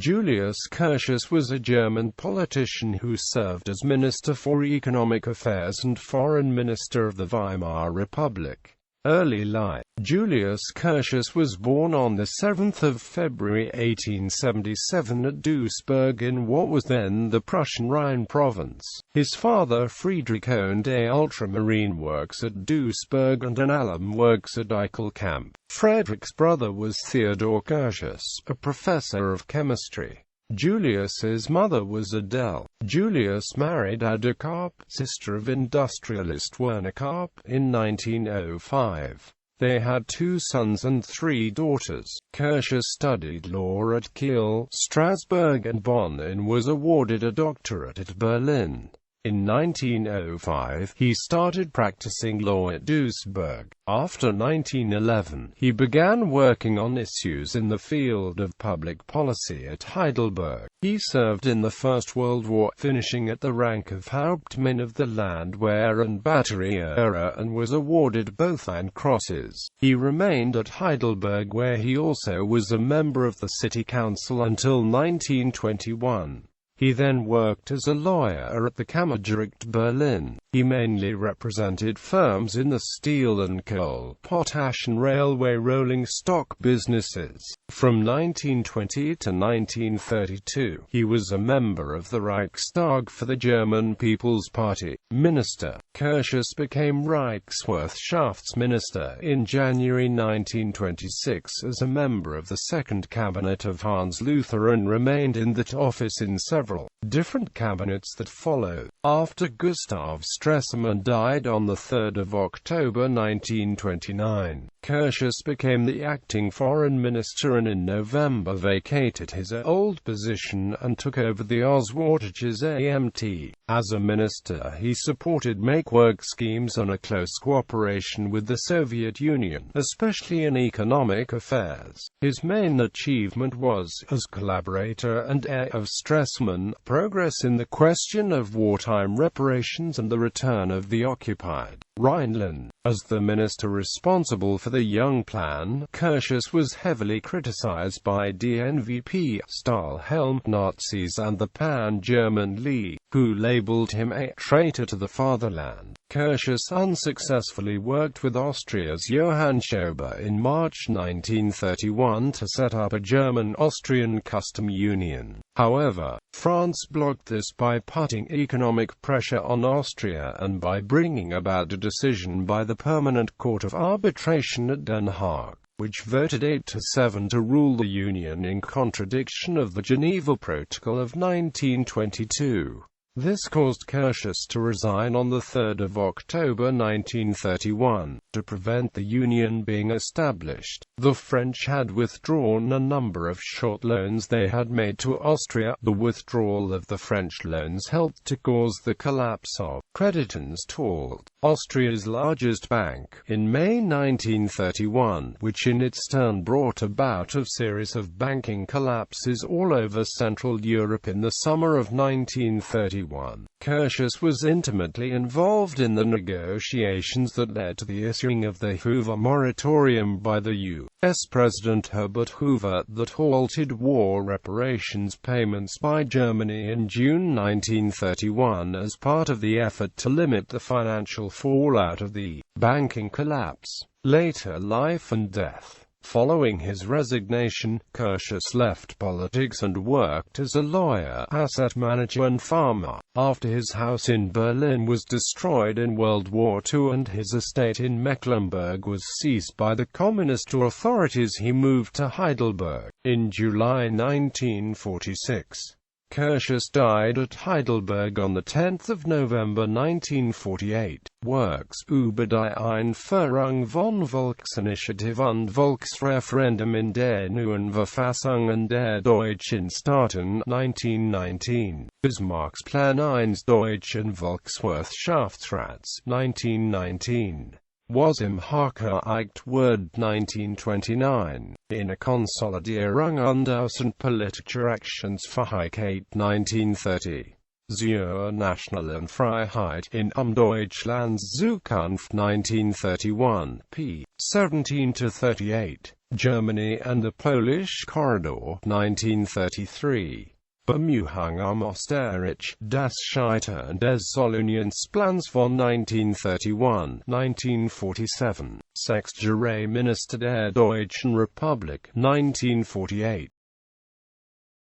Julius Curtius was a German politician who served as Minister for Economic Affairs and Foreign Minister of the Weimar Republic. Early life. Julius Curtius was born on 7 February 1877 at Duisburg in what was then the Prussian Rhine province. His father Friedrich owned a ultramarine works at Duisburg and an alum works at Eichelkamp. Friedrich's brother was Theodor Curtius, a professor of chemistry. Julius's mother was Adele. Julius married Ada Karp, sister of industrialist Werner Karp, in 1905. They had 2 sons and 3 daughters. Curtius studied law at Kiel, Strasbourg and Bonn and was awarded a doctorate at Berlin. In 1905, he started practicing law at Duisburg. After 1911, he began working on issues in the field of public policy at Heidelberg. He served in the First World War, finishing at the rank of Hauptmann of the Landwehr and Batterierer, and was awarded both Iron Crosses. He remained at Heidelberg, where he also was a member of the city council until 1921. He then worked as a lawyer at the Kammergericht Berlin. He mainly represented firms in the steel and coal, potash and railway rolling stock businesses. From 1920 to 1932, he was a member of the Reichstag for the German People's Party. Minister. Curtius became Reichswirtschaftsminister in January 1926 as a member of the second cabinet of Hans Luther and remained in that office in several different cabinets that followed. After Gustav Stresemann died on 3 October 1929, Curtius became the acting foreign minister and in November vacated his old position and took over the Auswärtiges Amt. As a minister, he supported make-work schemes and a close cooperation with the Soviet Union, especially in economic affairs. His main achievement was, as collaborator and heir of Stresemann, progress in the question of wartime reparations and the return of the occupied Rhineland. As the minister responsible for the Young Plan, Curtius was heavily criticized by DNVP, Stahlhelm Nazis and the Pan-German League, who labeled him a traitor to the fatherland. Curtius unsuccessfully worked with Austria's Johann Schober in March 1931 to set up a German-Austrian custom union. However, France blocked this by putting economic pressure on Austria and by bringing about a decision by the Permanent Court of Arbitration at Den Haag, which voted 8-7 to rule the Union in contradiction of the Geneva Protocol of 1922. This caused Curtius to resign on 3 October 1931, to prevent the Union being established. The French had withdrawn a number of short loans they had made to Austria. The withdrawal of the French loans helped to cause the collapse of Creditanstalt, Austria's largest bank, in May 1931, which in its turn brought about a series of banking collapses all over Central Europe in the summer of 1931. Curtius was intimately involved in the negotiations that led to the issuing of the Hoover Moratorium by the U.S. President Herbert Hoover that halted war reparations payments by Germany in June 1931 as part of the effort to limit the financial fallout of the banking collapse. Later life and death. Following his resignation, Curtius left politics and worked as a lawyer, asset manager and farmer. After his house in Berlin was destroyed in World War II and his estate in Mecklenburg was seized by the communist authorities, he moved to Heidelberg. In July 1946, Curtius died at Heidelberg on 10 November 1948. Works über die Einführung von Volksinitiative und Volksreferendum in der neuen Verfassung der deutschen Staaten 1919. Bismarcksplan 1 Deutschen Volkswirtschaftsrats 1919. Was im Hakerecht Word 1929, in a Konsolidierung und außenpolitischer Aktionsfähigkeit 1930. Zur nationalen Freiheit in Deutschlands Zukunft 1931, p. 17-38. Germany and the Polish Corridor, 1933. Bemühungen um Osterreich, das Scheitern des Solunionsplans von 1931, 1947. Sechsjährige Minister der Deutschen Republik, 1948.